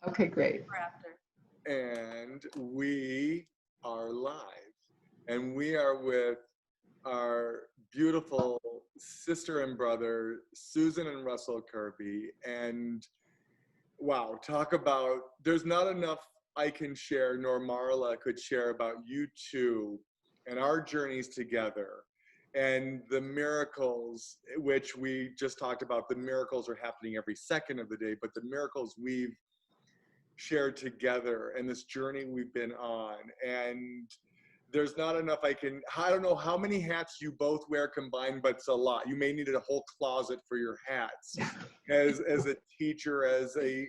Okay, great. After. And we are live. And we are with our beautiful sister and brother, Susan and Russel Kerby. And wow, talk about, there's not enough I can share, nor Marla could share about you two and our journeys together. And the miracles, which we just talked about, the miracles are happening every second of the day, but the miracles we've shared together and this journey we've been on. And there's not enough I don't know how many hats you both wear combined, but it's a lot. You may need a whole closet for your hats as a teacher, as a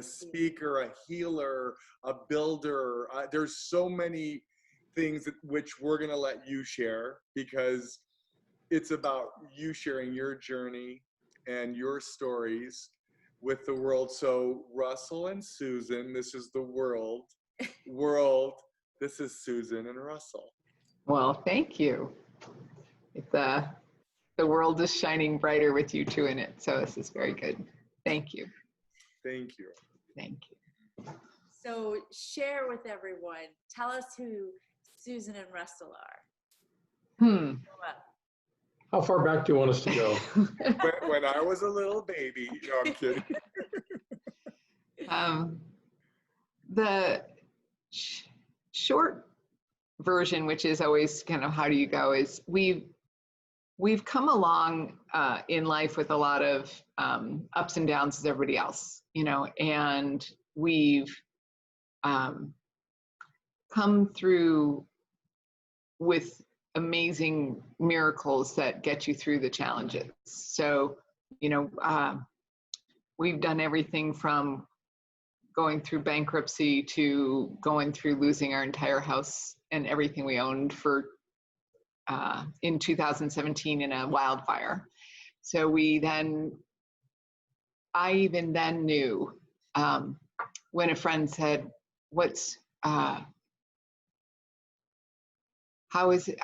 speaker, a healer, a builder. There's so many things which we're going to let you share, because it's about you sharing your journey and your stories with the world. So Russell and Susan, this is the world. This is Susan and Russell. Well, thank you. It's, the world is shining brighter with you two in it, so this is very good. Thank you. Thank you. Thank you. So share with everyone. Tell us who Susan and Russell are. How far back do you want us to go? When I was a little baby. No, I'm kidding. The short version, which is always kind of how do you go, is we've come along in life with a lot of ups and downs as everybody else, you know, and we've come through with amazing miracles that get you through the challenges. So, you know, we've done everything from going through bankruptcy to going through losing our entire house and everything we owned for in 2017 in a wildfire. So I even then knew when a friend said, how is it,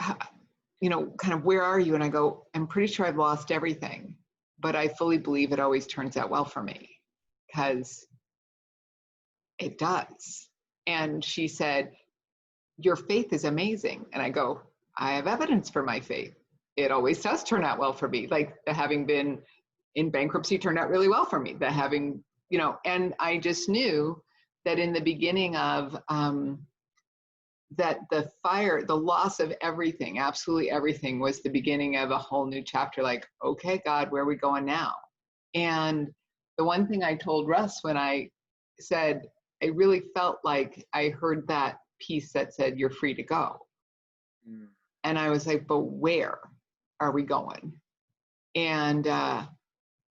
you know, kind of where are you? And I go, I'm pretty sure I've lost everything, but I fully believe it always turns out well for me, because it does. And she said, your faith is amazing. And I go, I have evidence for my faith. It always does turn out well for me. Like the having been in bankruptcy turned out really well for me. The having, you know, and I just knew that in the beginning of that the fire, the loss of everything, absolutely everything, was the beginning of a whole new chapter. Like, okay, God, where are we going now? And the one thing I told Russ when I said, I really felt like I heard that piece that said, you're free to go. Mm. And I was like, but where are we going? And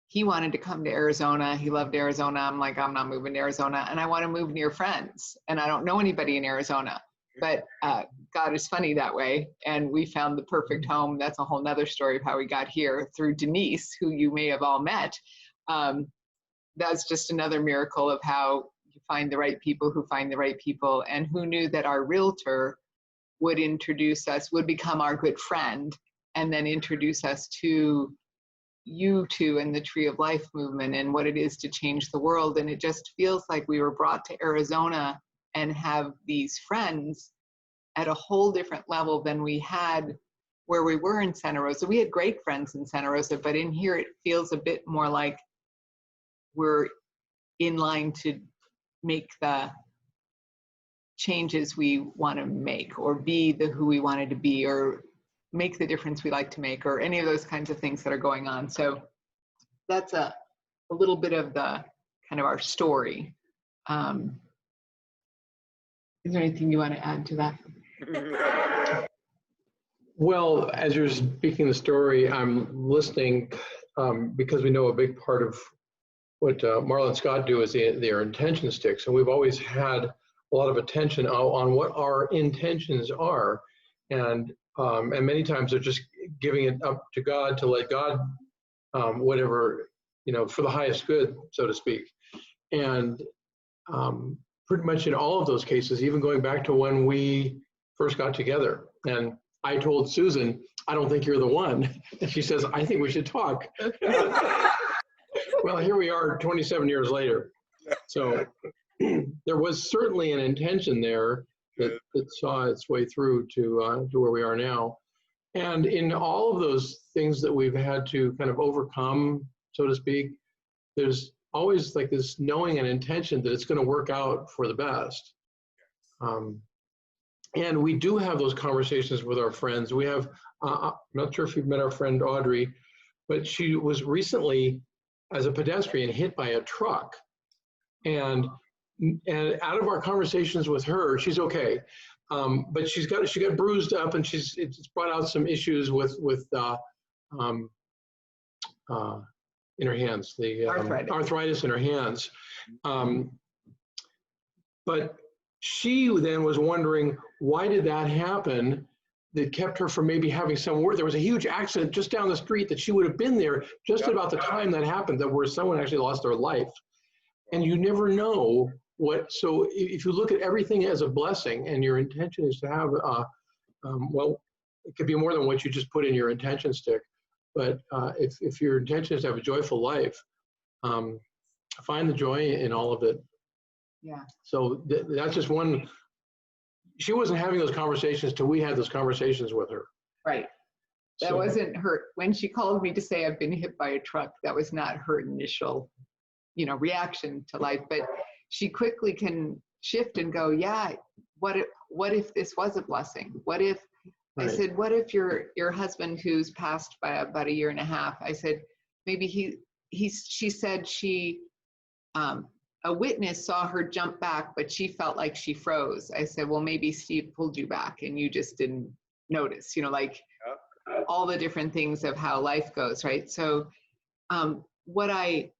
he wanted to come to Arizona. He loved Arizona. I'm like, I'm not moving to Arizona. And I want to move near friends. And I don't know anybody in Arizona. But God is funny that way. And we found the perfect home. That's a whole nother story of how we got here through Denise, who you may have all met. That's just another miracle of how you find the right people who find the right people. And who knew that our realtor would introduce us, would become our good friend, and then introduce us to you two and the Tree of Life movement and what it is to change the world. And it just feels like we were brought to Arizona and have these friends at a whole different level than we had where we were in Santa Rosa. We had great friends in Santa Rosa, but in here it feels a bit more like we're in line to make the changes we want to make, or be who we wanted to be, or make the difference we like to make, or any of those kinds of things that are going on. So that's a little bit of the kind of our story. Is there anything you want to add to that? Well, as you're speaking the story, I'm listening because we know a big part of what Marla and Scott do is their intention sticks. And we've always had a lot of attention on what our intentions are. And many times they're just giving it up to God to let God, whatever, you know, for the highest good, so to speak. And pretty much in all of those cases, even going back to when we first got together. And I told Susan, I don't think you're the one. And she says, I think we should talk. Well, here we are 27 years later. So there was certainly an intention there that saw its way through to where we are now. And in all of those things that we've had to kind of overcome, so to speak, there's always like this knowing and intention that it's going to work out for the best. And we do have those conversations with our friends. We have, I'm not sure if you've met our friend Audrey, but she was recently, as a pedestrian, hit by a truck. And out of our conversations with her, she's okay. But she got bruised up, and it's brought out some issues with in her hands, the arthritis in her hands. But she then was wondering, why did that happen? That kept her from maybe having some work. There was a huge accident just down the street that she would have been there just about the time that happened, that where someone actually lost their life. And you never know what. So if you look at everything as a blessing, and your intention is to have, well, it could be more than what you just put in your intention stick. But if your intention is to have a joyful life, find the joy in all of it. Yeah. So that's just one. She wasn't having those conversations till we had those conversations with her. Right. That wasn't her. When she called me to say I've been hit by a truck, that was not her initial, reaction to life. But she quickly can shift and go, yeah, what if this was a blessing? What if, right. I said, what if your husband, who's passed by about 1.5 years, I said, maybe she said a witness saw her jump back, but she felt like she froze. I said, well, maybe Steve pulled you back and you just didn't notice, all the different things of how life goes, right? So what I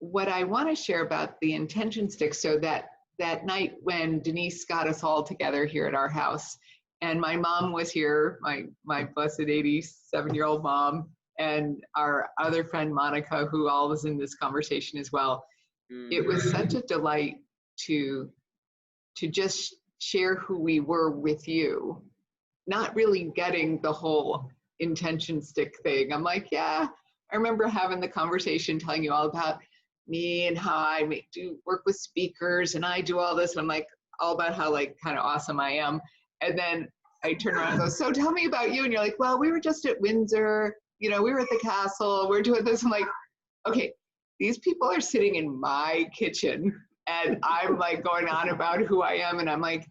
want to share about the intention stick, so that night when Denise got us all together here at our house, and my mom was here, my blessed 87-year-old mom, and our other friend Monica, who all was in this conversation as well. It was such a delight to just share who we were with you, not really getting the whole intention stick thing. I'm like, yeah, I remember having the conversation, telling you all about me and how I do work with speakers and I do all this. And I'm like, all about how kind of awesome I am. And then I turn around and go, so tell me about you. And you're like, well, we were just at Windsor, we were at the castle, we're doing this. I'm like, okay, these people are sitting in my kitchen and I'm going on about who I am. And I'm like,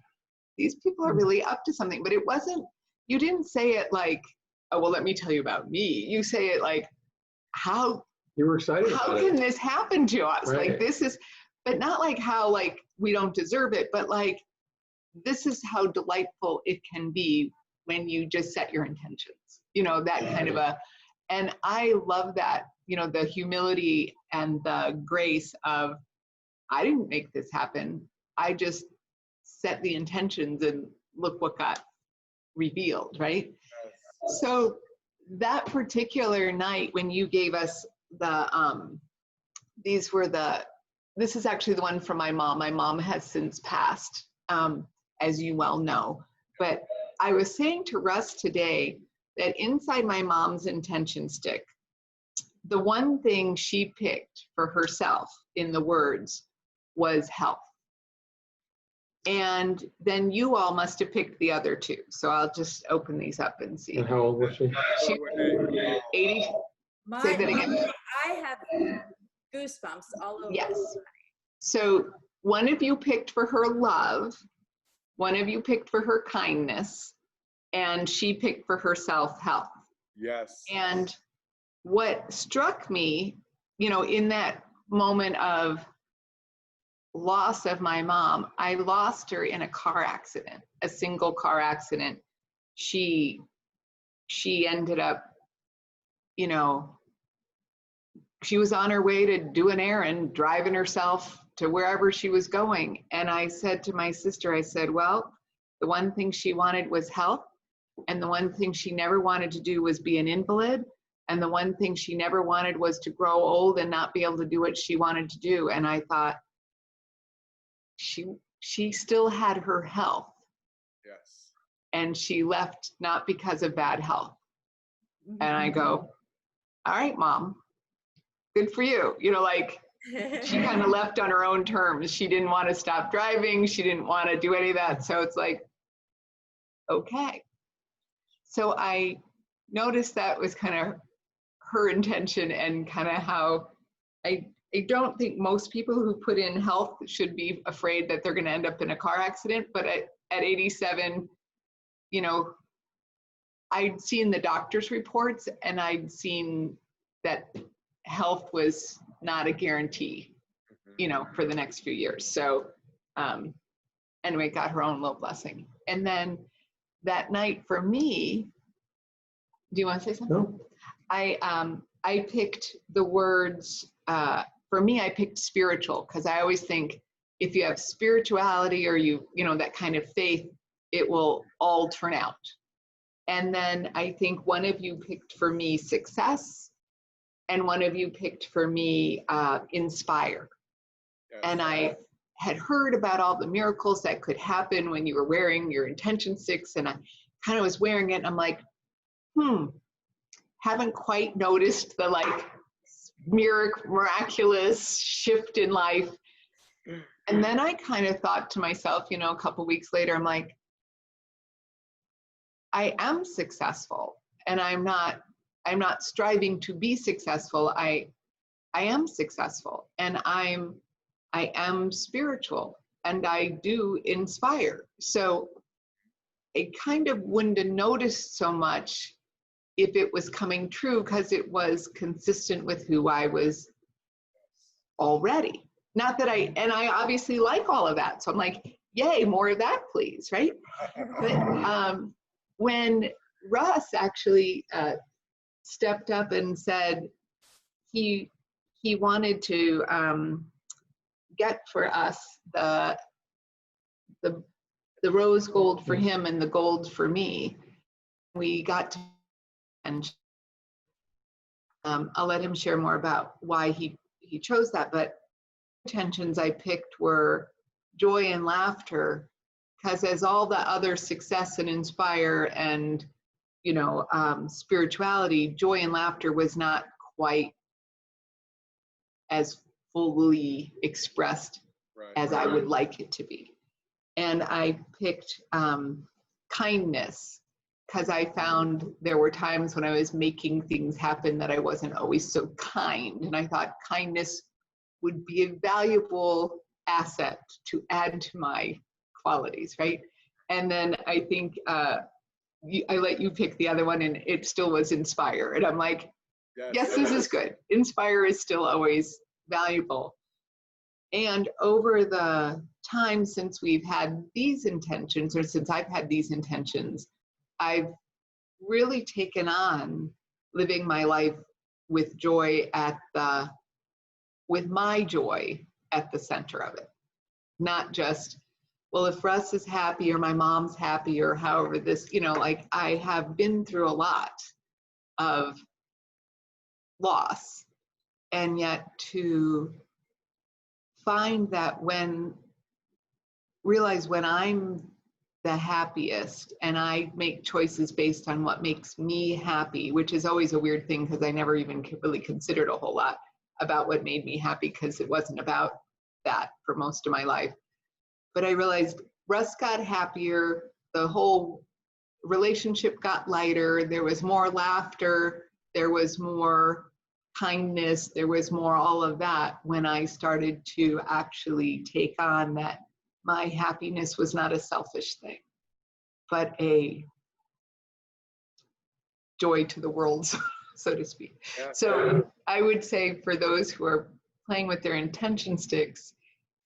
these people are really up to something. But it wasn't, you didn't say it oh, well, let me tell you about me. You say it how you were excited. How can this happen to us? Right. This is, but not how we don't deserve it, but this is how delightful it can be when you just set your intentions, that kind of and I love that, the humility and the grace of, I didn't make this happen. I just set the intentions and look what got revealed, right? So that particular night when you gave us this is actually the one from my mom. My mom has since passed, as you well know. But I was saying to Russ today that inside my mom's intention stick, the one thing she picked for herself in the words was health. And then you all must have picked the other two. So I'll just open these up and see. And how old was she? She 80. Say that again. I have goosebumps all over. Yes. So one of you picked for her love, one of you picked for her kindness, and she picked for her self-health. Yes. And what struck me, in that moment of loss of my mom, I lost her in a car accident, a single car accident. She ended up, she was on her way to do an errand, driving herself to wherever she was going. And I said to my sister, I said, well, the one thing she wanted was health. And the one thing she never wanted to do was be an invalid. And the one thing she never wanted was to grow old and not be able to do what she wanted to do. And I thought, she still had her health. Yes. And she left not because of bad health. And I go, all right, Mom, good for you. she kind of left on her own terms. She didn't want to stop driving. She didn't want to do any of that. So it's like, okay. So I noticed that was kind of her intention, and kind of how I don't think most people who put in health should be afraid that they're going to end up in a car accident. But at 87, you know, I'd seen the doctor's reports, and I'd seen that health was not a guarantee, you know, for the next few years. So anyway, got her own little blessing. And then that night for me, do you want to say something? No. I picked the words, for me, I picked spiritual, because I always think if you have spirituality or you know, that kind of faith, it will all turn out. And then I think one of you picked for me success, and one of you picked for me inspire. Yes. And I had heard about all the miracles that could happen when you were wearing your intention sticks, and I kind of was wearing it, and I'm like, haven't quite noticed the like miraculous shift in life. And then I kind of thought to myself, you know, a couple weeks later, I'm like, I am successful, and I'm not striving to be successful. I am successful, and I am spiritual, and I do inspire. So I kind of wouldn't have noticed so much if it was coming true, because it was consistent with who I was already. Not that I obviously like all of that. So I'm like, yay, more of that, please, right? But when Russ actually stepped up and said he wanted to get for us the rose gold for him and the gold for me, we got to, and I'll let him share more about why he chose that. But intentions I picked were joy and laughter, because as all the other success and inspire and, you know, spirituality, joy and laughter was not quite as fully expressed as I would like it to be. And I picked kindness, because I found there were times when I was making things happen that I wasn't always so kind. And I thought kindness would be a valuable asset to add to my qualities, right? And then I think I let you pick the other one, and it still was inspire. And I'm like, yes, this is good. Inspire is still always valuable. And over the time since we've had these intentions, or since I've had these intentions, I've really taken on living my life with joy with my joy at the center of it. Not just, well, if Russ is happy or my mom's happy or however this, you know, like I have been through a lot of loss, and yet to find that realize when I'm the happiest and I make choices based on what makes me happy, which is always a weird thing, because I never even really considered a whole lot about what made me happy, because it wasn't about that for most of my life. But I realized Russ got happier, the whole relationship got lighter, there was more laughter, there was more kindness, there was more all of that when I started to actually take on that my happiness was not a selfish thing, but a joy to the world, so to speak. Yeah. So I would say for those who are playing with their intention sticks,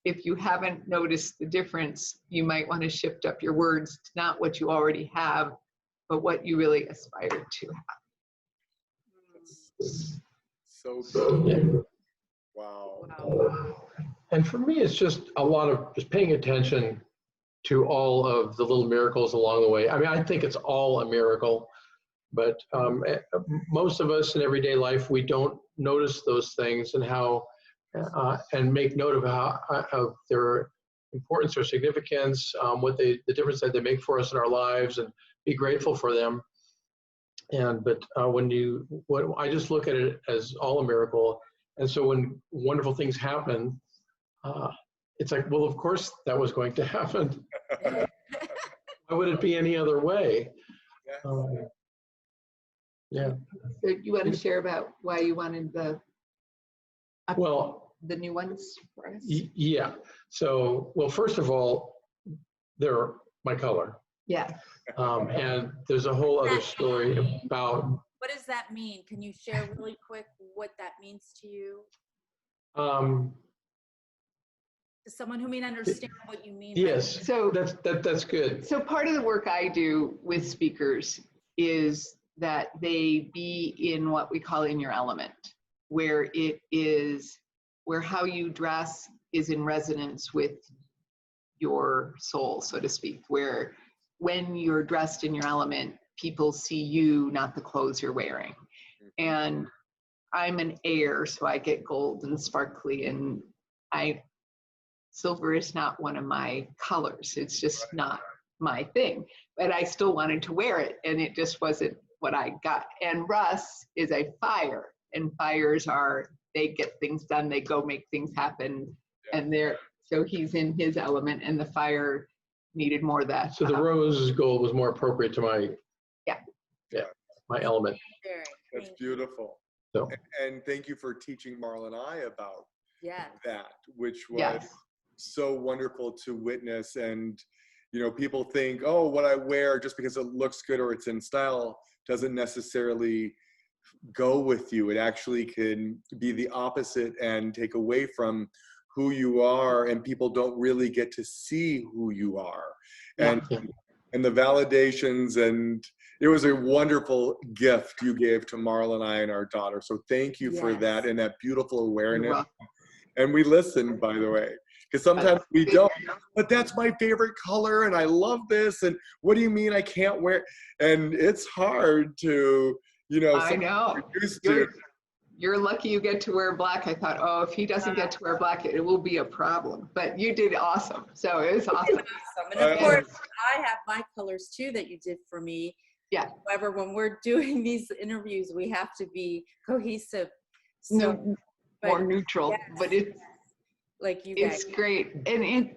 if you haven't noticed the difference, you might want to shift up your words to not what you already have, but what you really aspire to have. So good. Yeah. Wow. And for me, it's just a lot of just paying attention to all of the little miracles along the way. I mean, I think it's all a miracle, but most of us in everyday life, we don't notice those things and how, and make note of how of their importance or significance, the difference that they make for us in our lives, and be grateful for them. And but when I just look at it as all a miracle, And so when wonderful things happen, it's like, well, of course that was going to happen. Why would it be any other way? Yeah. So you want to share about why you wanted Well, the new ones for us? Yeah. So, well, first of all, they're my color. Yeah. And there's a whole other story about. What does that mean? Can you share really quick what that means to you? To someone who may not understand what you mean. Yes. So that's good. So part of the work I do with speakers is that they be in what we call in your element, where how you dress is in resonance with your soul, so to speak, where when you're dressed in your element, people see you, not the clothes you're wearing. And I'm an air, so I get gold and sparkly, and silver is not one of my colors. It's just not my thing, but I still wanted to wear it, and it just wasn't what I got. And Russ is a fire, and fires they get things done, they go make things happen, and so he's in his element, and the fire needed more of that. So the rose gold was more appropriate to my my element. That's beautiful. So. And thank you for teaching Marla and I about that, which was Yes. so wonderful to witness. And people think, oh, what I wear just because it looks good or it's in style doesn't necessarily go with you. It actually can be the opposite and take away from who you are, and people don't really get to see who you are. And the validations, and it was a wonderful gift you gave to Marla and I and our daughter. So thank you for that and that beautiful awareness. And we listened, by the way, because sometimes we don't, but that's my favorite color and I love this. And what do you mean I can't wear? And it's hard to, I know. You're lucky you get to wear black. I thought, oh, if he doesn't get to wear black, it will be a problem. But you did awesome. So it was awesome. And of course, I have my colors too that you did for me. Yeah. However, when we're doing these interviews, we have to be cohesive. So, more neutral, but it's like you guys. It's great. And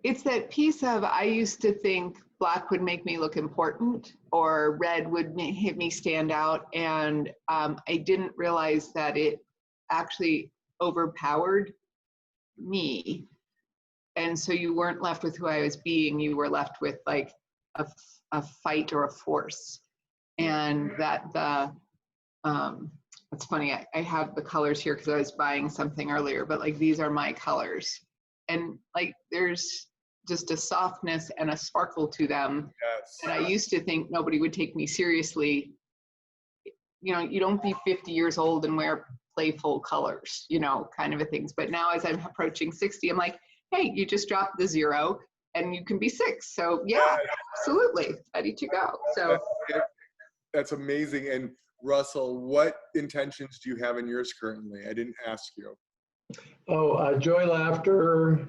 it's that piece of, I used to think black would make me look important or red would hit me stand out. And I didn't realize that it actually overpowered me. And so you weren't left with who I was being, you were left with like a fight or a force. And it's funny, I have the colors here because I was buying something earlier, but like these are my colors. And like there's just a softness and a sparkle to them. Yes. And I used to think nobody would take me seriously. You don't be 50 years old and wear playful colors, kind of a things. But now as I'm approaching 60, I'm like, hey, you just dropped the 0 and you can be 6. So yeah, absolutely, ready to go. So that's amazing. And Russell, what intentions do you have in yours currently? I didn't ask you. Oh, joy, laughter,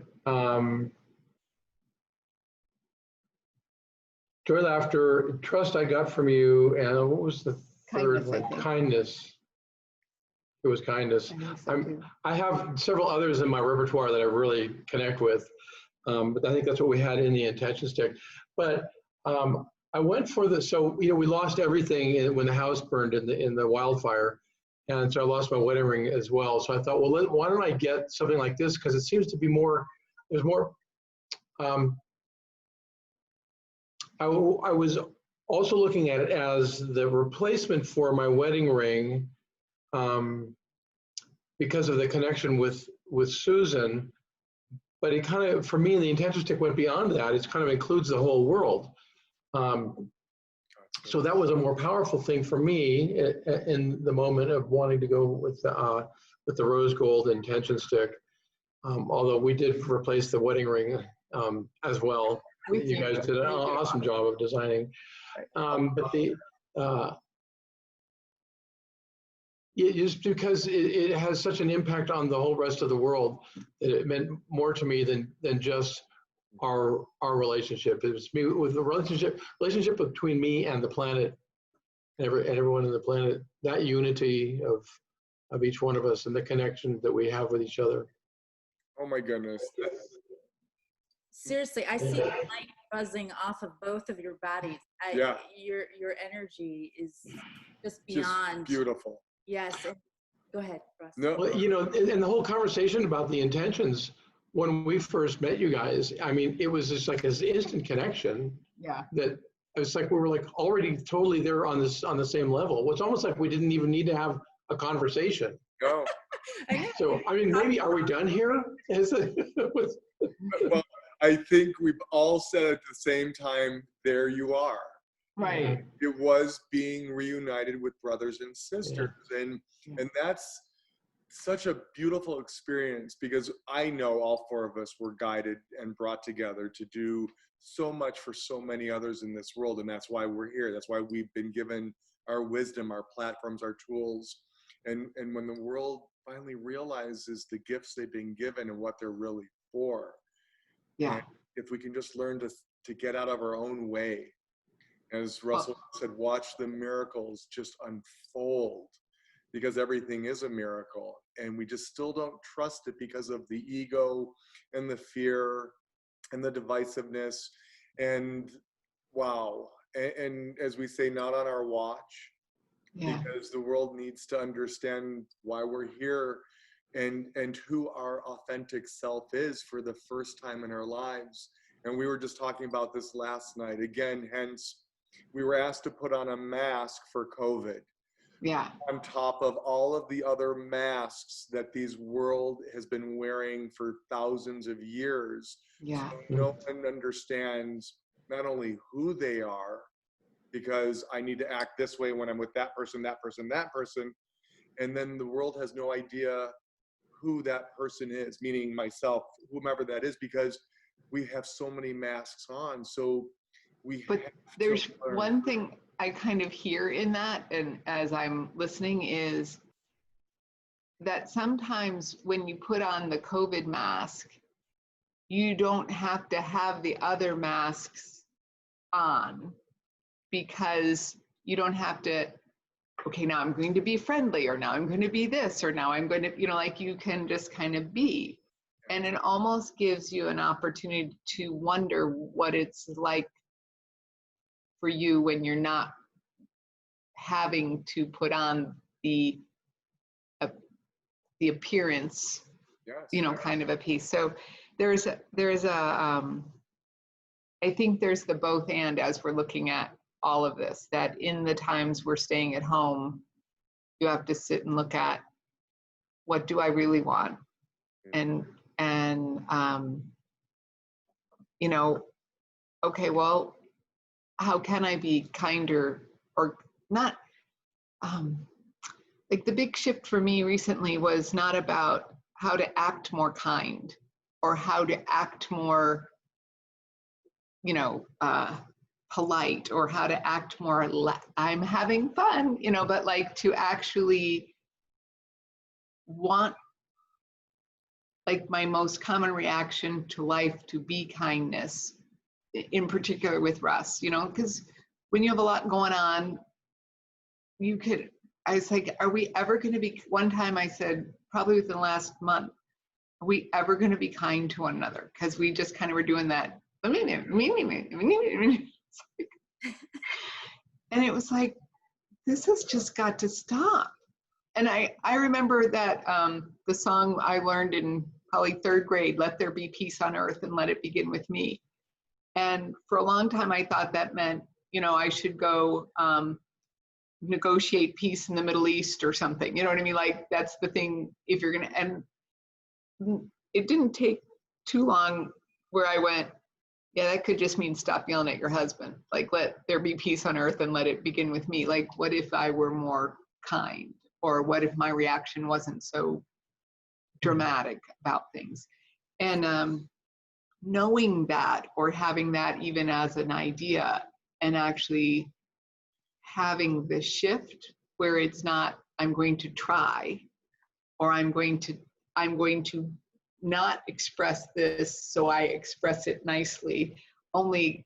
trust I got from you, and what was the third one? Kindness. It was kindness. I have several others in my repertoire that I really connect with, but I think that's what we had in the intention stick. But I went for we lost everything when the house burned in the wildfire, and so I lost my wedding ring as well. So I thought, well, why don't I get something like this, because it seems to be more. There's more. I was also looking at it as the replacement for my wedding ring, because of the connection with Susan. But it kind of, for me, the intention stick went beyond that. It kind of includes the whole world. So that was a more powerful thing for me in the moment of wanting to go with the rose gold intention stick. Although we did replace the wedding ring as well. You guys did an awesome job of designing. But just because it has such an impact on the whole rest of the world, that it meant more to me than just our relationship. It was me with the relationship between me and the planet, and everyone on the planet. That unity of of each one of us and the connection that we have with each other. Oh my goodness. Seriously, I see light buzzing off of both of your bodies. Yeah. Your energy is just beyond. Just beautiful. Yes. Go ahead, Russ. No. Well, you know, and the whole conversation about the intentions, when we first met you guys, I mean, it was just like this instant connection. Yeah. That it's like we were like already totally there on the same level. It's almost like we didn't even need to have a conversation. No. So I mean, maybe are we done here? Well, I think we've all said at the same time, there you are. Right. It was being reunited with brothers and sisters. And that's such a beautiful experience, because I know all four of us were guided and brought together to do so much for so many others in this world. And that's why we're here. That's why we've been given our wisdom, our platforms, our tools. And when the world finally realizes the gifts they've been given and what they're really for, and if we can just learn to get out of our own way, as Russell said, watch the miracles just unfold, because everything is a miracle, and we just still don't trust it because of the ego and the fear and the divisiveness. And wow, and as we say, not on our watch, because the world needs to understand why we're here and who our authentic self is for the first time in our lives. And we were just talking about this last night. Again, hence, we were asked to put on a mask for COVID. Yeah. On top of all of the other masks that this world has been wearing for thousands of years. Yeah. So no one understands not only who they are, because I need to act this way when I'm with that person, that person, that person. And then the world has no idea who that person is, meaning myself, whomever that is, because we have so many masks on. So But there's one thing I kind of hear in that, and as I'm listening, is that sometimes when you put on the COVID mask, you don't have to have the other masks on, because you don't have to, okay, now I'm going to be friendly, or now I'm going to be this, or now I'm going to, you know, like you can just kind of be. And it almost gives you an opportunity to wonder what it's like for you when you're not having to put on the appearance, you know, kind of a piece. So there's a I think there's the both and, as we're looking at all of this, that in the times we're staying at home, you have to sit and look at, what do I really want? And you know, okay, well, how can I be kinder, or not? Like the big shift for me recently was not about how to act more kind, or how to act more, you know, polite, or how to act more, I'm having fun, you know, but like to actually want, like my most common reaction to life to be kindness, in particular with Russ, you know, because when you have a lot going on, I was like, are we ever going to be, one time I said, probably within the last month, are we ever going to be kind to one another? Because we just kind of were doing that. And it was like, this has just got to stop. And I remember that the song I learned in probably third grade, Let There Be Peace on Earth and Let It Begin With Me. And for a long time, I thought that meant, you know, I should go negotiate peace in the Middle East or something. You know what I mean? Like, that's the thing, if you're going to, and it didn't take too long where I went, yeah, that could just mean stop yelling at your husband. Like, let there be peace on earth and let it begin with me. Like, what if I were more kind? Or what if my reaction wasn't so dramatic about things? And knowing that, or having that even as an idea, and actually having the shift where it's not, I'm going to try, or I'm going to not express this, so I express it nicely. Only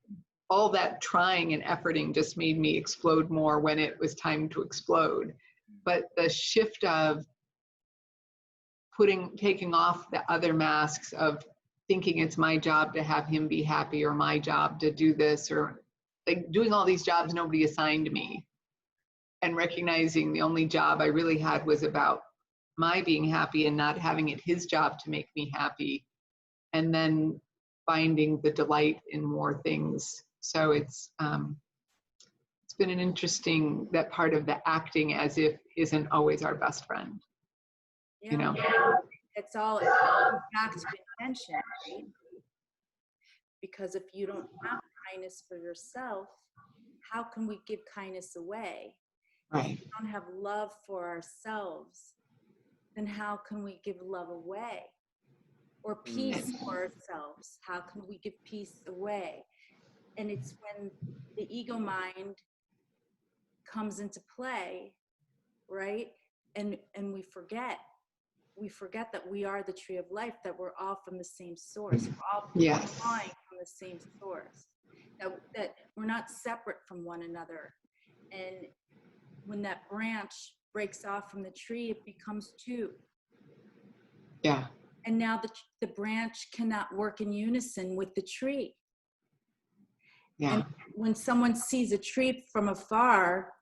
all that trying and efforting just made me explode more when it was time to explode. But the shift of, taking off the other masks of thinking it's my job to have him be happy, or my job to do this, or like doing all these jobs nobody assigned me, and recognizing the only job I really had was about my being happy and not having it his job to make me happy, and then finding the delight in more things. So it's been an interesting, that part of the acting as if isn't always our best friend. Yeah. You know? It's all back to intention, right? Because if you don't have kindness for yourself, how can we give kindness away? Right. If we don't have love for ourselves, then how can we give love away? Or peace for ourselves, how can we give peace away? And it's when the ego mind comes into play, right? And we forget that we are the tree of life, that we're all from the same source. We're all Yes. drawing from the same source. That we're not separate from one another. And when that branch breaks off from the tree, it becomes two. Yeah. And now the branch cannot work in unison with the tree. Yeah. And when someone sees a tree from afar,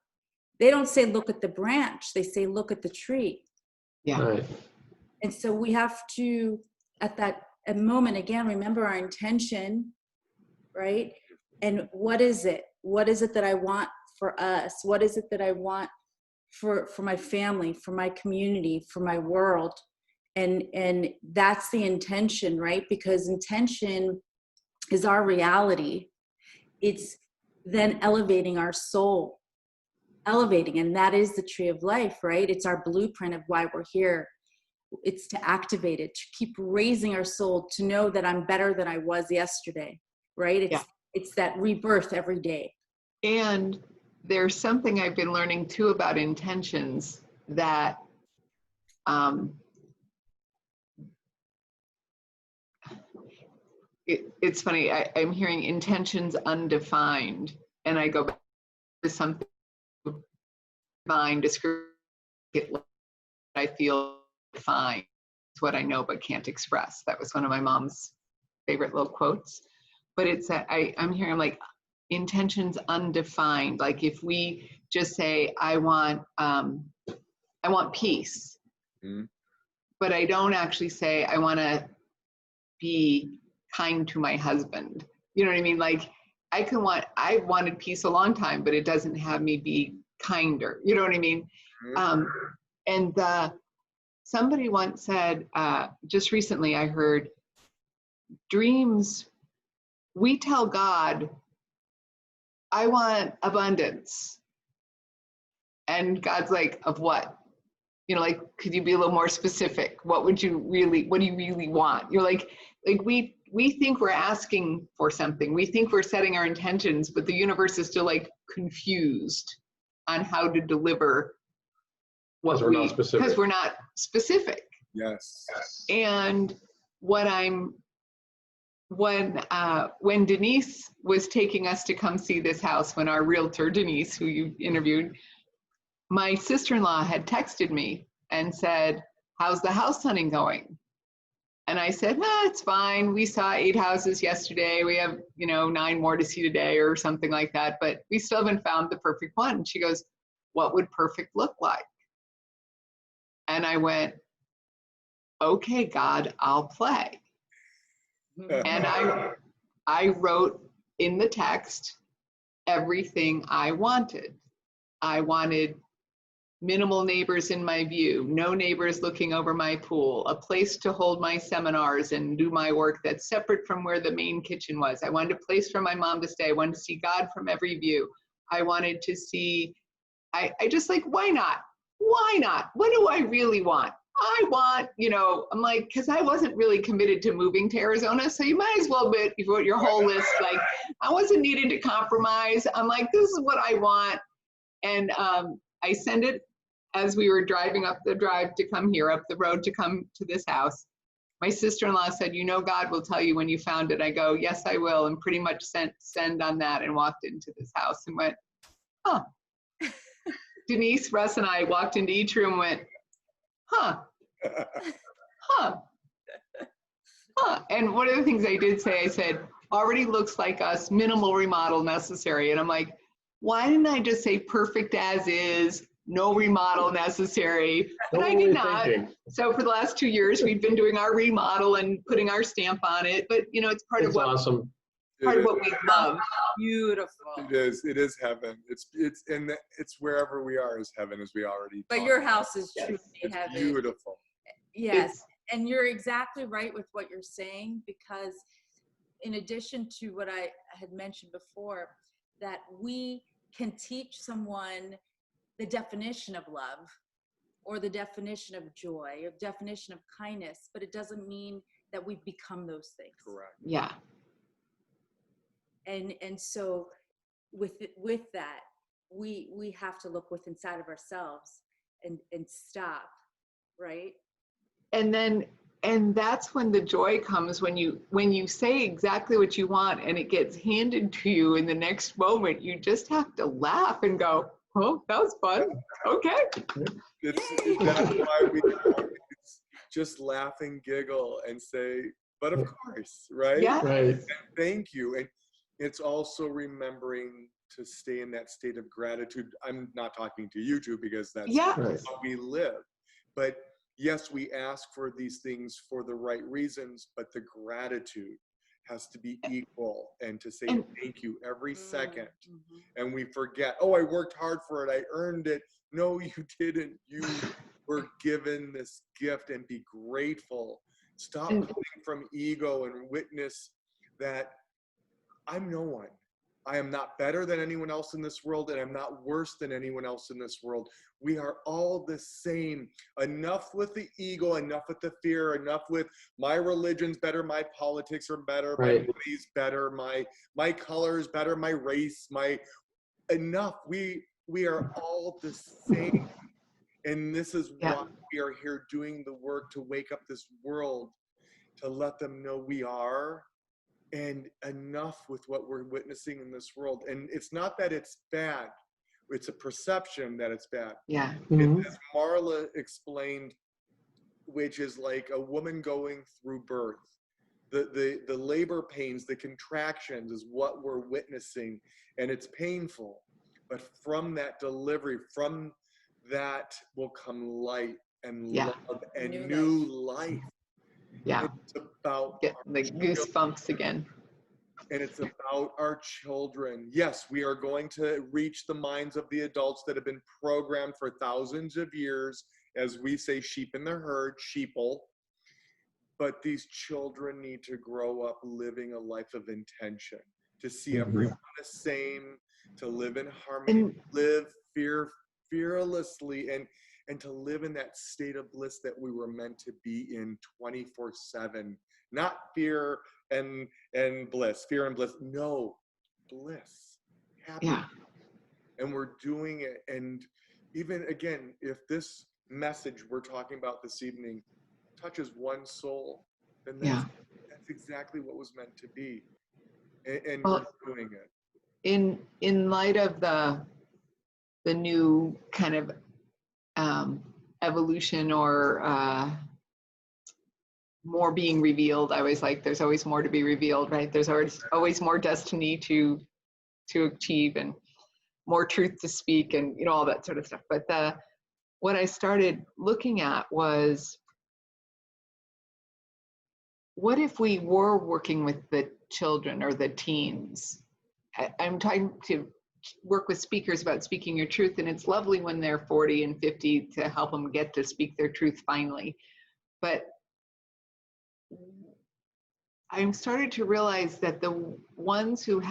they don't say, look at the branch. They say, look at the tree. Yeah. Right. And so we have to, at that moment, again, remember our intention, right? And what is it? What is it that I want for us? What is it that I want for my family, for my community, for my world? And that's the intention, right? Because intention is our reality. It's then elevating our soul, and that is the tree of life, right? It's our blueprint of why we're here. It's to activate it, to keep raising our soul, to know that I'm better than I was yesterday, right? It's that rebirth every day. And there's something I've been learning too about intentions that it's funny. I'm hearing intentions undefined, and I go back to something divine, describe it what I feel defined. It's what I know but can't express. That was one of my mom's favorite little quotes. But it's that I'm hearing like intentions undefined. Like if we just say, I want peace, but I don't actually say I want to be kind to my husband. You know what I mean? Like I've wanted peace a long time, but it doesn't have me be kinder. You know what I mean? And somebody once said, just recently I heard, dreams, we tell God, I want abundance. And God's like, of what? You know, like, could you be a little more specific? What do you really want? You're like we think we're asking for something. We think we're setting our intentions, but the universe is still like confused on how to deliver what because we're not specific. Yes. And when Denise was taking us to come see this house, when our realtor Denise, who you interviewed, my sister-in-law had texted me and said, how's the house hunting going? And I said, it's fine. We saw 8 houses yesterday. We have, 9 more to see today or something like that, but we still haven't found the perfect one. And she goes, what would perfect look like? And I went, okay, God, I'll play. And I wrote in the text everything I wanted. I wanted minimal neighbors in my view, no neighbors looking over my pool, a place to hold my seminars and do my work that's separate from where the main kitchen was. I wanted a place for my mom to stay. I wanted to see God from every view. I wanted to see, I just like, why not? Why not? What do I really want? I want, I'm like, because I wasn't really committed to moving to Arizona, so you might as well put your whole list, like, I wasn't needing to compromise. I'm like, this is what I want. And I sent it as we were driving up the drive to come here, up the road to come to this house. My sister-in-law said, God will tell you when you found it. I go, yes, I will, and pretty much send on that and walked into this house and went, huh. Denise, Russ, and I walked into each room and went, huh. huh. And one of the things I did say, I said, already looks like us, minimal remodel necessary. And I'm like, why didn't I just say perfect as is, no remodel necessary? But I did not. So for the last 2 years, we've been doing our remodel and putting our stamp on it. But you know, it's part of what awesome. Part of what we love. Beautiful. It is heaven. It's wherever we are is heaven, as we already But talked your about. house is truly It's heaven. beautiful. Yes. And you're exactly right with what you're saying, because in addition to what I had mentioned before, that we can teach someone the definition of love or the definition of joy or definition of kindness, but it doesn't mean that we've become those things. Correct. Yeah. And so with that, we have to look within inside of ourselves and stop, right? And that's when the joy comes, when you say exactly what you want and it gets handed to you in the next moment. You just have to laugh and go, oh, that was fun. Okay. That's why we just laugh and giggle and say, but of course, right? Yeah. Right. And thank you. And it's also remembering to stay in that state of gratitude. I'm not talking to you two because that's Yeah. how we live. But yes, we ask for these things for the right reasons, but the gratitude has to be equal, and to say thank you every second. And we forget, oh, I worked hard for it, I earned it. No, you didn't. You were given this gift, and be grateful. Stop coming from ego and witness that I'm no one. I am not better than anyone else in this world, and I'm not worse than anyone else in this world. We are all the same. Enough with the ego, enough with the fear, enough with my religion's better, my politics are better, my money's better, my color is better, my race, enough. We are all the same. And this is why we are here doing the work to wake up this world, to let them know we are. And enough with what we're witnessing in this world. And it's not that it's bad. It's a perception that it's bad. Yeah. As Marla explained, which is like a woman going through birth. The labor pains, the contractions is what we're witnessing. And it's painful. But from that delivery, from that will come light and love and new life. Yeah. It's about Get the goosebumps again. And it's about our children. Yes, we are going to reach the minds of the adults that have been programmed for thousands of years, as we say, sheep in the herd, sheeple. But these children need to grow up living a life of intention, to see everyone the same, to live in harmony, live fearlessly, and to live in that state of bliss that we were meant to be in 24/7. Not fear and bliss, fear and bliss. No, bliss, happy. Yeah. And we're doing it. And even again, if this message we're talking about this evening touches one soul, then that's exactly what was meant to be. And we're doing it. In light of the new kind of evolution or more being revealed, I was like, there's always more to be revealed, right? There's always more destiny to achieve and more truth to speak and, you know, all that sort of stuff. But what I started looking at was, what if we were working with the children or the teens? I'm trying to work with speakers about speaking your truth, and it's lovely when they're 40 and 50 to help them get to speak their truth finally. But I'm starting to realize that the ones who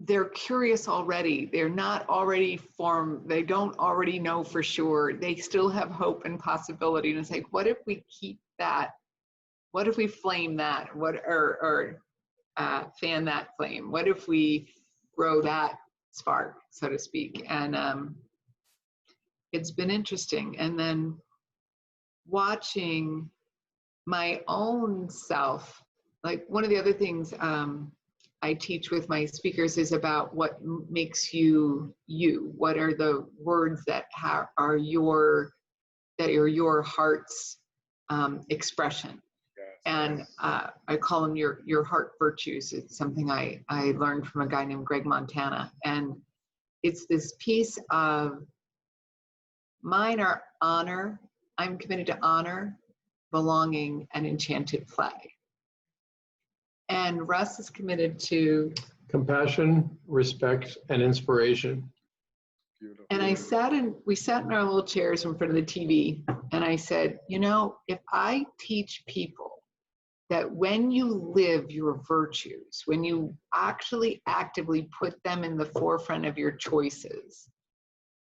they're curious already, they're not already formed, they don't already know for sure, they still have hope and possibility. And it's like, what if we keep that? What if we flame that? Or fan that flame? What if we grow that spark, so to speak? And it's been interesting. And then watching my own self, like one of the other things I teach with my speakers is about what makes you you. What are the words that are your that are your heart's expression. Yes. And I call them your heart virtues. It's something I learned from a guy named Greg Montana. And it's this piece of mine are honor. I'm committed to honor, belonging, and enchanted play. And Russ is committed to compassion, respect, and inspiration. Beautiful. And we sat in our little chairs in front of the TV, and I said, you know, if I teach people that when you live your virtues, when you actually actively put them in the forefront of your choices,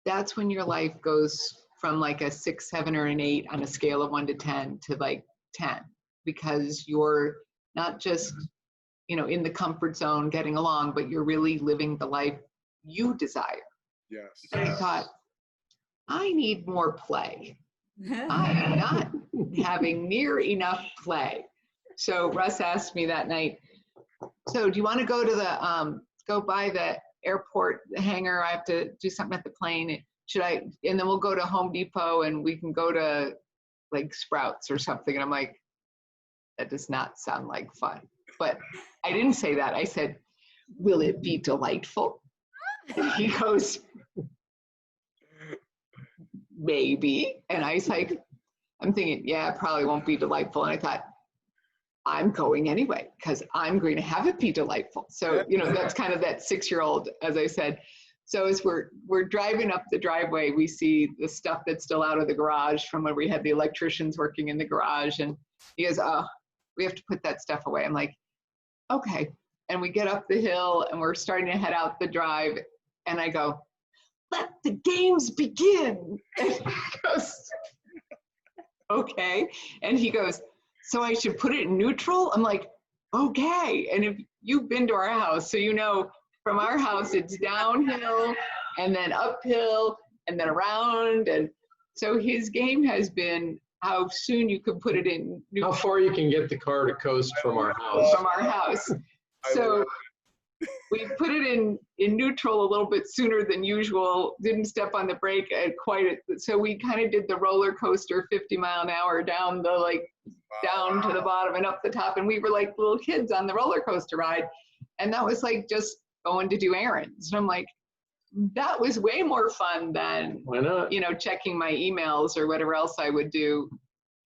that's when your life goes from like a 6, 7, or an 8 on a scale of 1 to 10 to like 10, because you're not just, you know, in the comfort zone getting along, but you're really living the life you desire. Yes. And I thought, I need more play. I am not having near enough play. So Russ asked me that night, so do you want to go to the, go by the airport hangar? I have to do something at the plane. Should I, and then we'll go to Home Depot and we can go to like Sprouts or something. And I'm like, that does not sound like fun. But I didn't say that. I said, will it be delightful? And he goes, maybe. And I was like, I'm thinking, yeah, it probably won't be delightful. And I thought, I'm going anyway, because I'm going to have it be delightful. So, you know, that's kind of that 6-year-old, as I said. So as we're driving up the driveway, we see the stuff that's still out of the garage from when we had the electricians working in the garage. And he goes, oh, we have to put that stuff away. I'm like, okay. And we get up the hill and we're starting to head out the drive. And I go, let the games begin. And he goes, okay. And he goes, so I should put it in neutral? I'm like, okay. And if you've been to our house, so you know, from our house, it's downhill and then uphill and then around. And so his game has been how soon you can put it in neutral. How far you can get the car to coast from our house. From our house. So we put it in neutral a little bit sooner than usual, didn't step on the brake at so we kind of did the roller coaster 50 mile an hour down the down to the bottom and up the top. And we were like little kids on the roller coaster ride. And that was like just going to do errands. And I'm like, that was way more fun than, why not? You know, checking my emails or whatever else I would do,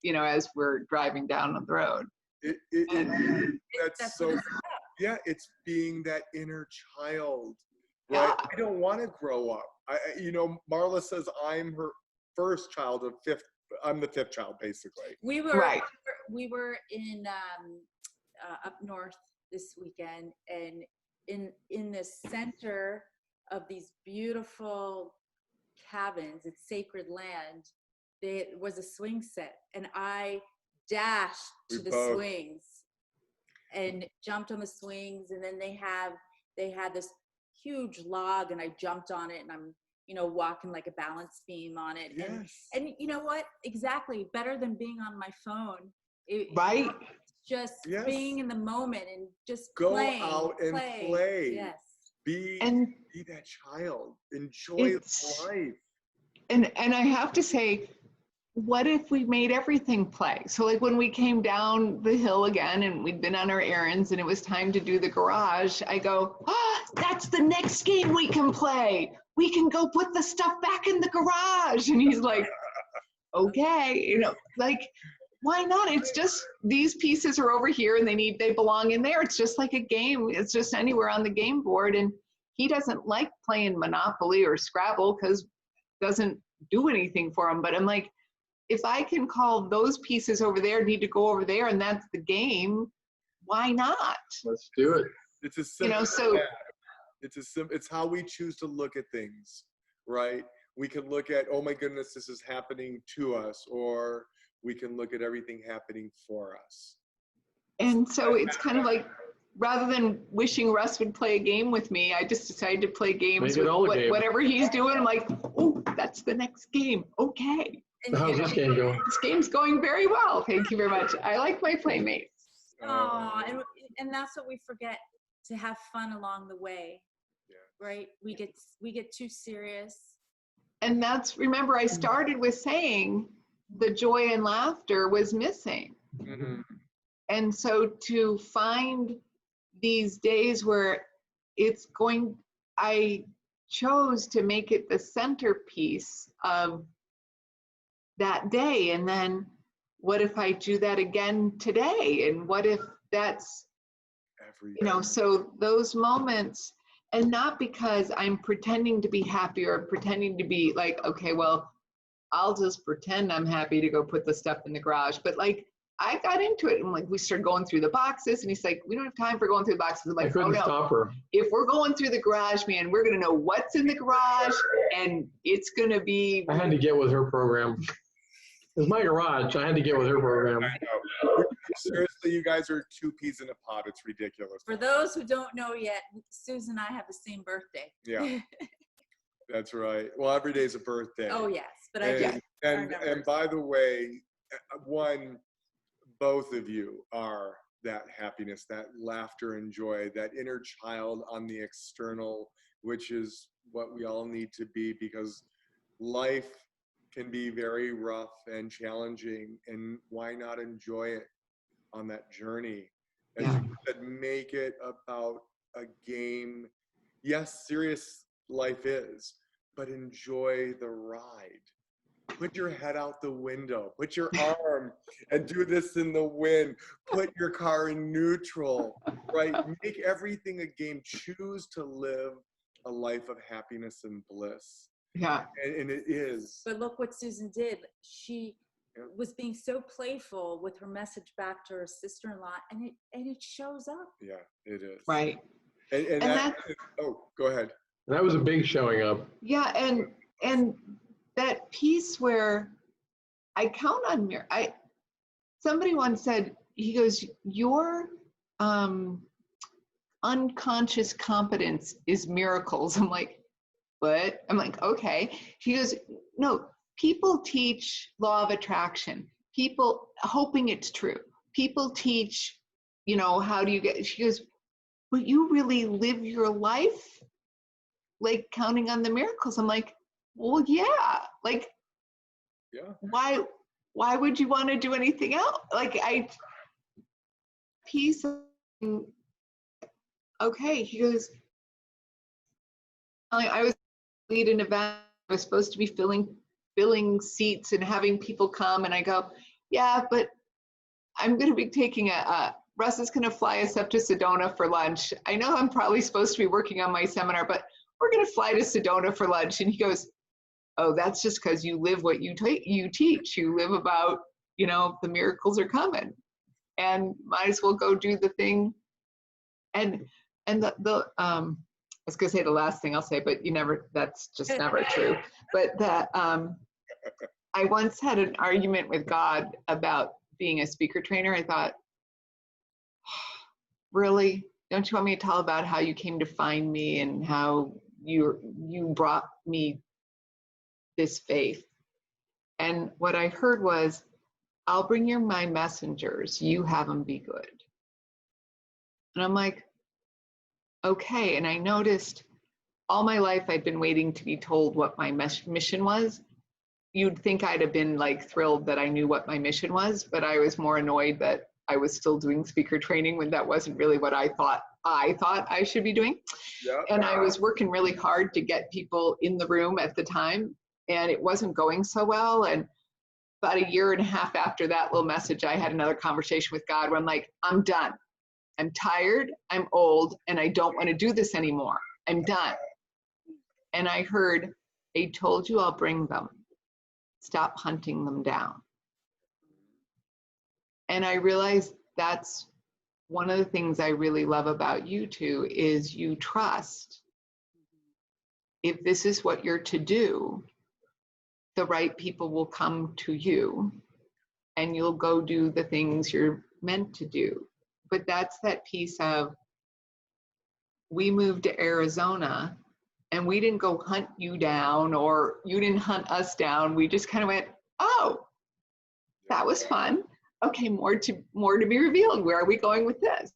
you know, as we're driving down the road. That's so, yeah, it's being that inner child, right? Yeah. I don't want to grow up. You know, Marla says I'm her first child of 5th. I'm the 5th child, basically. We were Right. we were in up north this weekend, and in the center of these beautiful cabins, it's sacred land, there was a swing set, and I dashed to the swings and jumped on the swings, and then they had this huge log, and I jumped on it, and I'm, you know, walking like a balance beam on it. Yes. And you know what? Exactly. Better than being on my phone. Right. Just being in the moment and just go playing, out and play. Yes. Be that child. Enjoy life. And I have to say, what if we made everything play? So like when we came down the hill again and we'd been on our errands and it was time to do the garage, I go, that's the next game we can play. We can go put the stuff back in the garage. And he's like, okay, you know, like, why not? It's just, these pieces are over here and they belong in there. It's just like a game. It's just anywhere on the game board. And he doesn't like playing Monopoly or Scrabble because it doesn't do anything for him. But I'm like, if I can call those pieces over there need to go over there and that's the game, why not? Let's do it. It's a simple, you know, so it's how we choose to look at things, right? We can look at, oh my goodness, this is happening to us, or we can look at everything happening for us. And so it's kind of like, rather than wishing Russ would play a game with me, I just decided to play games with whatever he's doing. I'm like, oh, that's the next game. Okay. How's this game going? This game's going very well. Thank you very much. I like my playmates. Oh, and that's what we forget, to have fun along the way. Yeah. Right? We get too serious. And that's, remember, I started with saying, the joy and laughter was missing. Mhm. And so to find these days where I chose to make it the centerpiece of that day. And then what if I do that again today? And what if that's, Every so those moments, and not because I'm pretending to be happy or pretending to be like, okay, well, I'll just pretend I'm happy to go put the stuff in the garage. But like, I got into it and like, we started going through the boxes and he's like, we don't have time for going through the boxes. I'm I like, oh couldn't no, stop her. if we're going through the garage, man, we're going to know what's in the garage and it's going to be. I had to get with her program. It was my garage. I had to get with her program. Seriously, you guys are two peas in a pod. It's ridiculous. For those who don't know yet, Susan and I have the same birthday. Yeah, that's right. Well, every day's a birthday. Oh, yes. But I And, do. and by the way, both of you are that happiness, that laughter and joy, that inner child on the external, which is what we all need to be, because life can be very rough and challenging, and why not enjoy it on that journey? As you said, make it about a game. Yes, serious life is, but enjoy the ride. Put your head out the window, put your arm and do this in the wind, put your car in neutral, right? Make everything a game. Choose to live a life of happiness and bliss. Yeah. And it is. But look what Susan did. She was being so playful with her message back to her sister-in-law, and it shows up. Yeah, it is. Right. And that, oh, go ahead. That was a big showing up. Yeah, and that piece where I count on somebody once said, he goes, your unconscious competence is miracles. I'm like, what? I'm like, okay. He goes, no, people teach law of attraction. People hoping it's true. People teach, how do you get, she goes, but you really live your life like counting on the miracles. I'm like, well, yeah, like, Yeah. Why would you want to do anything else? Like piece of, okay, he goes, I was lead an event. I was supposed to be filling seats and having people come. And I go, yeah, but I'm going to be taking Russ is going to fly us up to Sedona for lunch. I know I'm probably supposed to be working on my seminar, but we're going to fly to Sedona for lunch. And he goes, oh, that's just because you live what you teach. You live about, the miracles are coming, and might as well go do the thing. And the I was gonna say the last thing I'll say, but that's just never true. But I once had an argument with God about being a speaker trainer. I thought, really? Don't you want me to tell about how you came to find me and how you brought me this faith? And what I heard was, I'll bring you my messengers, you have them be good. And I'm like, okay. And I noticed all my life I'd been waiting to be told what my mission was. You'd think I'd have been like thrilled that I knew what my mission was, but I was more annoyed that I was still doing speaker training when that wasn't really what I thought I should be doing. Yeah. And I was working really hard to get people in the room at the time, and it wasn't going so well. And about a year and a half after that little message, I had another conversation with God where I'm like, I'm done. I'm tired, I'm old, and I don't want to do this anymore. I'm done. And I heard, I told you I'll bring them. Stop hunting them down. And I realized that's one of the things I really love about you two is you trust. If this is what you're to do, the right people will come to you and you'll go do the things you're meant to do. But that's that piece of, we moved to Arizona and we didn't go hunt you down or you didn't hunt us down. We just kind of went, oh, that was fun. Okay, more to be revealed. Where are we going with this?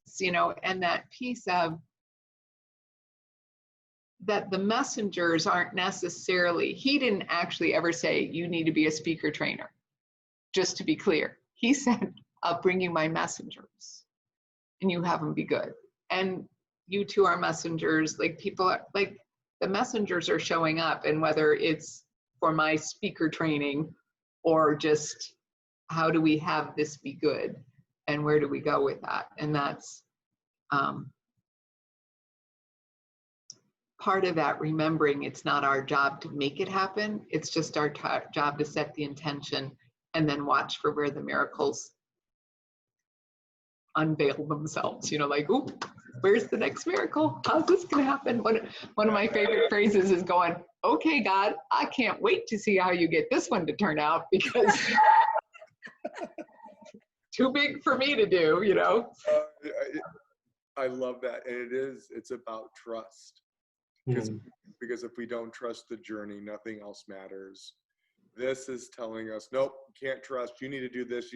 And that piece of that the messengers aren't necessarily, he didn't actually ever say, you need to be a speaker trainer. just to be clear. He said, I'll bring you my messengers and you have them be good. And you two are messengers. Like people are like, the messengers are showing up, and whether it's for my speaker training or just how do we have this be good and where do we go with that? And that's part of that, remembering it's not our job to make it happen. It's just our job to set the intention and then watch for where the miracles unveil themselves. You know, like, ooh, where's the next miracle? How's this gonna happen? One of my favorite phrases is going, okay, God, I can't wait to see how you get this one to turn out, because too big for me to do, you know? I love that. And it's about trust. Because if we don't trust the journey, nothing else matters. This is telling us, nope, can't trust. You need to do this.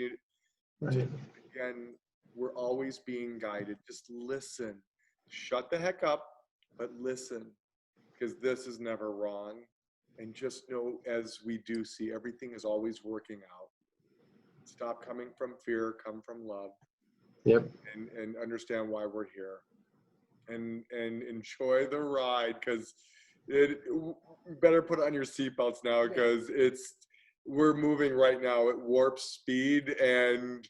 Right. Again, we're always being guided. Just listen. Shut the heck up, but listen, because this is never wrong. And just know, as we do see, everything is always working out. Stop coming from fear, come from love. Yep. And understand why we're here. And enjoy the ride, because you better put on your seatbelts now, because we're moving right now at warp speed, and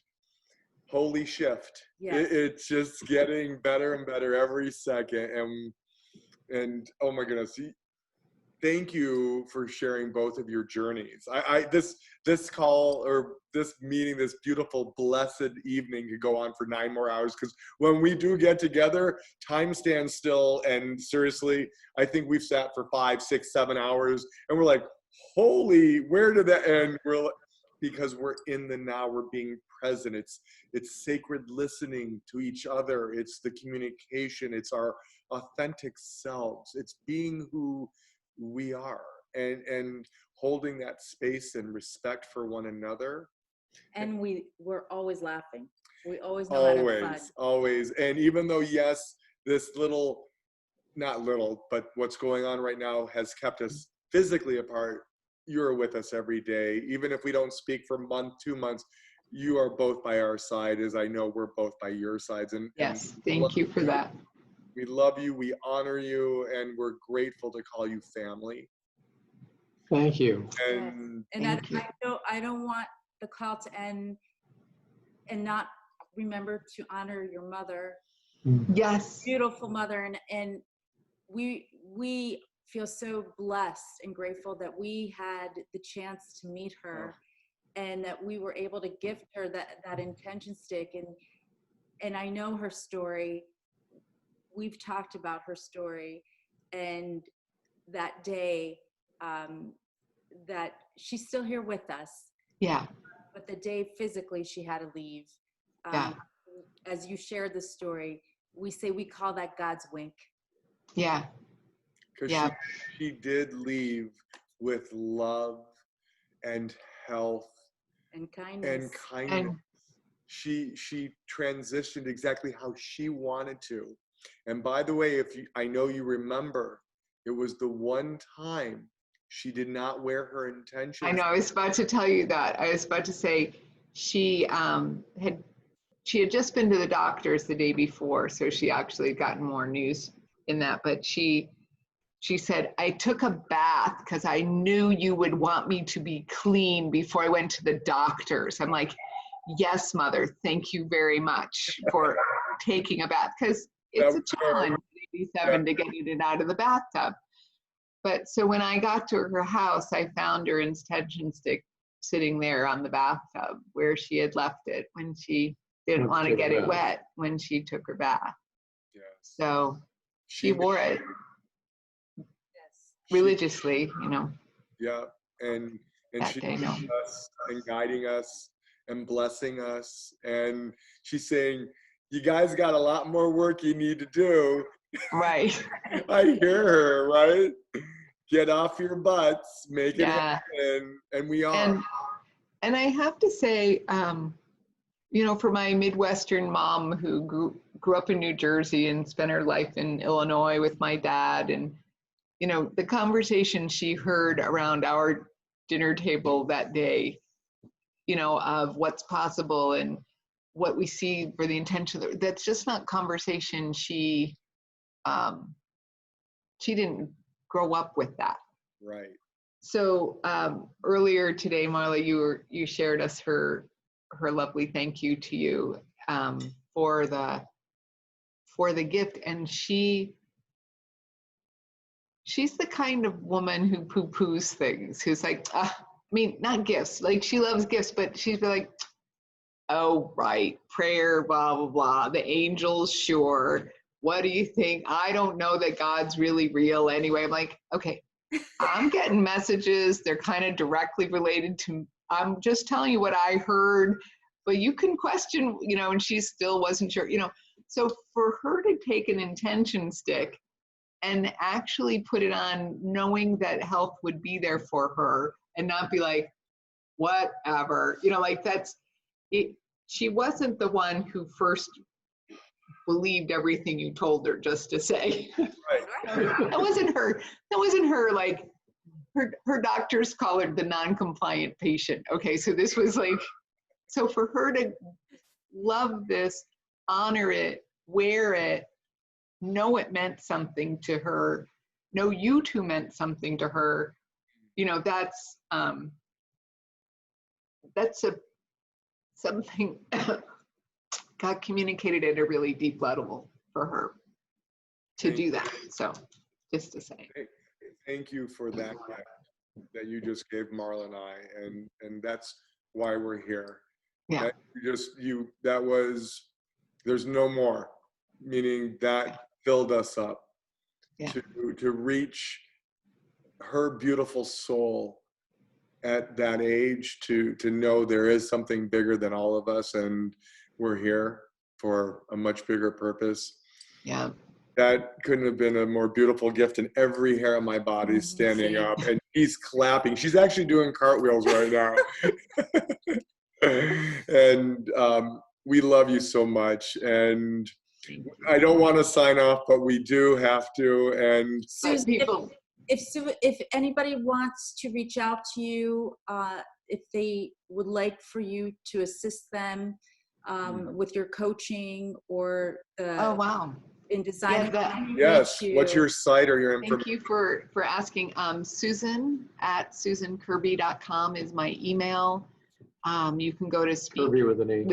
holy shift. Yes. It's just getting better and better every second. And oh my goodness, thank you for sharing both of your journeys. This call, or this meeting, this beautiful blessed evening could go on for 9 more hours, because when we do get together, time stands still. And seriously, I think we've sat for 5, 6, 7 hours, and we're like, holy, where did that end? Because we're in the now, we're being present. It's sacred listening to each other. It's the communication. It's our authentic selves. It's being who we are, and holding that space and respect for one another. And we're always laughing. We always know how to have fun. Always. And even though, yes, this not little, but what's going on right now has kept us physically apart, you're with us every day. Even if we don't speak for a month, 2 months, you are both by our side, as I know we're both by your sides. And yes, thank you for that. We love you, we honor you, and we're grateful to call you family. Thank you. And I don't want the call to end and not remember to honor your mother. Yes. Beautiful mother. And we feel so blessed and grateful that we had the chance to meet her, and that we were able to gift her that intention stick. And I know her story. We've talked about her story, and that day that she's still here with us. Yeah. But the day physically she had to leave. As you shared the story, we call that God's wink. Yeah. Because she did leave with love and health and kindness. And she transitioned exactly how she wanted to. And by the way, I know you remember, it was the one time she did not wear her intentions. I know, I was about to tell you that. I was about to say she had just been to the doctors the day before, so she actually had gotten more news in that. But she said, I took a bath because I knew you would want me to be clean before I went to the doctors. I'm like, yes, Mother, thank you very much for taking a bath, because it's a challenge at 87 to get in and out of the bathtub. But so when I got to her house, I found her intention stick sitting there on the bathtub where she had left it when she didn't want to get it wet when she took her bath. Yes. So she wore it religiously, you know. Yeah, and she's leading us and guiding us and blessing us. And she's saying, you guys got a lot more work you need to do. Right. I hear her, right? Get off your butts, make it happen, and we are. And I have to say, you know, for my Midwestern mom who grew up in New Jersey and spent her life in Illinois with my dad, and, you know, the conversation she heard around our dinner table that day you know, of what's possible and what we see for the intention. That's just not conversation. She didn't grow up with that. Right. So earlier today, Marla, you shared us her lovely thank you to you for the gift, and she's the kind of woman who poo-poos things, who's like, I mean, not gifts, like she loves gifts, but she's like, oh, right, prayer, blah, blah, blah, the angels, sure. What do you think? I don't know that God's really real anyway. I'm like, okay, I'm getting messages. They're kind of directly related to, I'm just telling you what I heard, but you can question, you know, and she still wasn't sure, you know. So for her to take an intention stick and actually put it on knowing that health would be there for her and not be like, whatever, you know, like that's it. She wasn't the one who first believed everything you told her, just to say. Right. That wasn't her, like her doctors call her the non-compliant patient. Okay, so this was like, so for her to love this, honor it, wear it, know it meant something to her, know you two meant something to her, you know, that's something God communicated at a really deep level for her to do that. So just to say. Thank you for that gift that you just gave Marla and I, and that's why we're here. Yeah. There's no more, meaning that filled us up. Yeah. To reach her beautiful soul at that age, to know there is something bigger than all of us, and we're here for a much bigger purpose. Yeah. That couldn't have been a more beautiful gift, and every hair on my body is standing up, and she's clapping. She's actually doing cartwheels right now. And we love you so much. And I don't want to sign off, but we do have to. And Susan, if anybody wants to reach out to you, if they would like for you to assist them with your coaching or Oh, wow. in designing. Yes. What's your site or your information? Thank you for asking. Susan at susankerby.com is my email. You can go to speak Kerby with an E.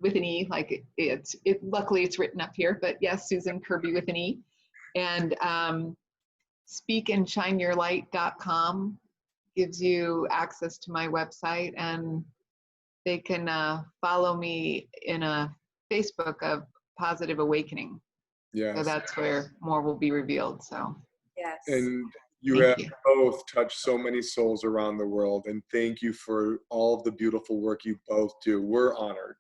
With an E, like luckily it's written up here, but yes, Susan Kerby with an E. And speakandshineyourlight.com gives you access to my website, and they can follow me in a Facebook of Positive Awakening. Yes. So that's where more will be revealed. So yes. And you have both touched so many souls around the world, and thank you for all of the beautiful work you both do. We're honored.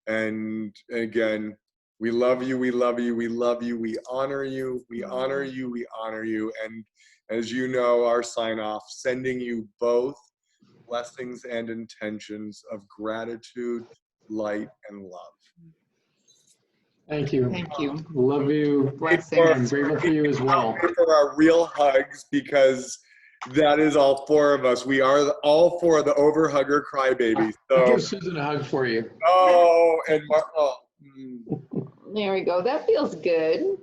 And again, we love you, we love you, we love you, we honor you, we honor you, we honor you. And as you know, our sign off, sending you both blessings and intentions of gratitude, light, and love. Thank you. thank you. Love you. Blessings. I'm grateful for you as well. For our real hugs, because that is all four of us. We are all four of the overhugger crybabies. I'll So, give Susan a hug for you. oh, and There we go. That feels good.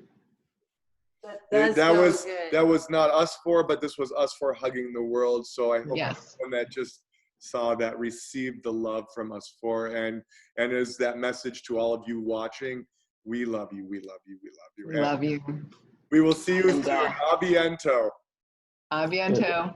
that was not us four, but this was us four hugging the world. So I hope everyone that just saw that received the love from us four, and as that message to all of you watching, we love you, we love you, we love you. We love you. We will see you soon. A biento. A biento.